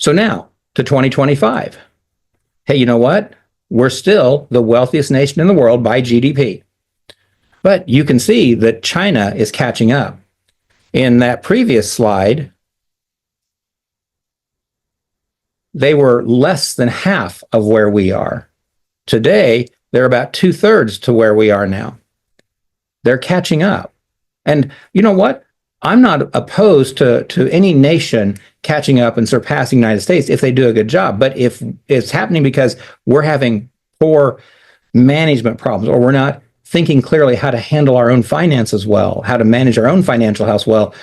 So now to 2025. Hey, you know what? We're still the wealthiest nation in the world by GDP. But you can see that China is catching up. In that previous slide, they were less than half of where we are. Today, they're about 2/3 to where we are now. They're catching up. And you know what? I'm not opposed to any nation catching up and surpassing the United States if they do a good job. But if it's happening because we're having poor management problems, or we're not thinking clearly how to handle our own finances well, how to manage our own financial house well,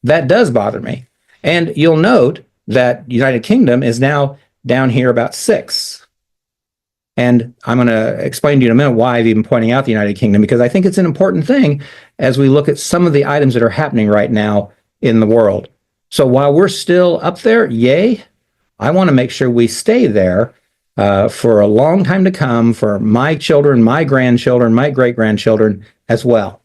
that does bother me. And you'll note that United Kingdom is now down here about 6. And I'm going to explain to you in a minute why I've even pointing out the United Kingdom, because I think it's an important thing as we look at some of the items that are happening right now in the world. So while we're still up there, yay, I want to make sure we stay there for a long time to come, for my children, my grandchildren, my great-grandchildren as well.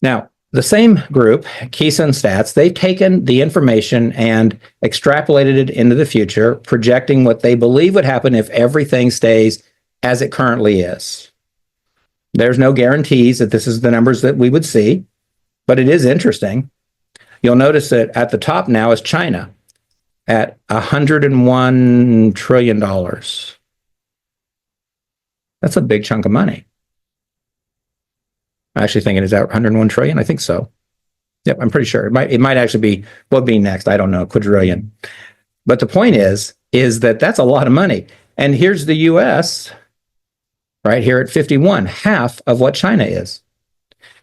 Now, the same group, Keeson Stats, they've taken the information and extrapolated it into the future, projecting what they believe would happen if everything stays as it currently is. There's no guarantees that this is the numbers that we would see, but it is interesting. You'll notice that at the top now is China at $101 trillion. That's a big chunk of money. I'm actually thinking, is that 101 trillion? I think so. Yep, I'm pretty sure. It might actually be, what would be next? I don't know, quadrillion. But the point is that that's a lot of money. And here's the US, right here at 51, half of what China is.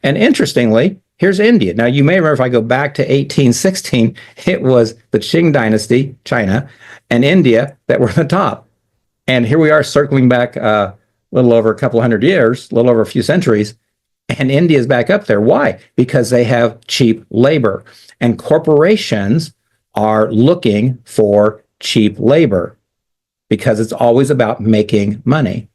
And interestingly, here's India. Now, you may remember if I go back to 1816, it was the Qing dynasty, China, and India that were the top. And here we are circling back a little over a couple hundred years, a little over a few centuries, and India is back up there. Why? Because they have cheap labor, and corporations are looking for cheap labor because it's always about making money.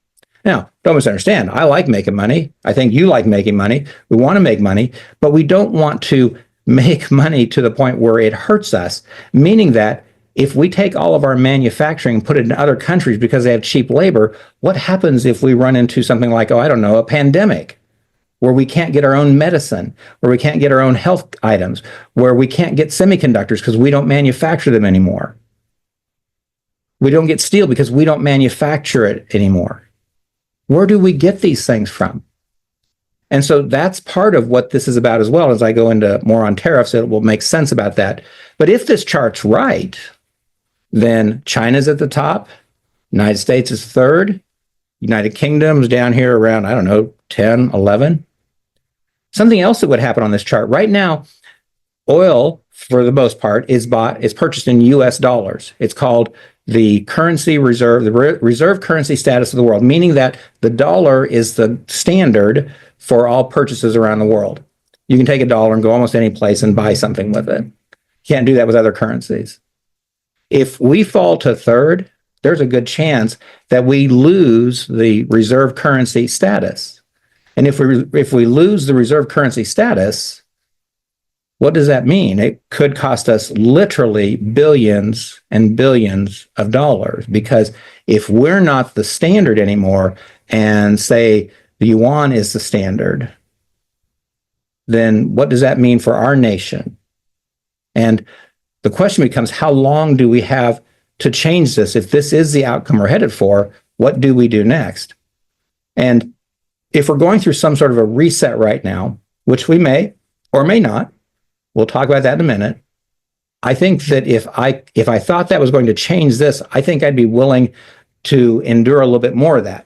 Now, don't misunderstand. I like making money. I think you like making money. We want to make money, but we don't want to make money to the point where it hurts us, meaning that if we take all of our manufacturing and put it in other countries because they have cheap labor, what happens if we run into something like, oh, I don't know, a pandemic, where we can't get our own medicine, where we can't get our own health items, where we can't get semiconductors because we don't manufacture them anymore. We don't get steel because we don't manufacture it anymore. Where do we get these things from? And so that's part of what this is about as well. As I go into more on tariffs, it will make sense about that. But if this chart's right, then China's at the top, United States is third, United Kingdom's down here around, I don't know, 10, 11. Something else that would happen on this chart right now, oil, for the most part, is purchased in US dollars. It's called the currency reserve, the reserve currency status of the world, meaning that the dollar is the standard for all purchases around the world. You can take a dollar and go almost any place and buy something with it. You can't do that with other currencies. If we fall to third, there's a good chance that we lose the reserve currency status. And if we lose the reserve currency status, what does that mean? It could cost us literally billions and billions of dollars, because if we're not the standard anymore and say the yuan is the standard, then what does that mean for our nation? And the question becomes, how long do we have to change this? If this is the outcome we're headed for, what do we do next? And if we're going through some sort of a reset right now, which we may or may not, we'll talk about that in a minute. I think that if I thought that was going to change this, I think I'd be willing to endure a little bit more of that.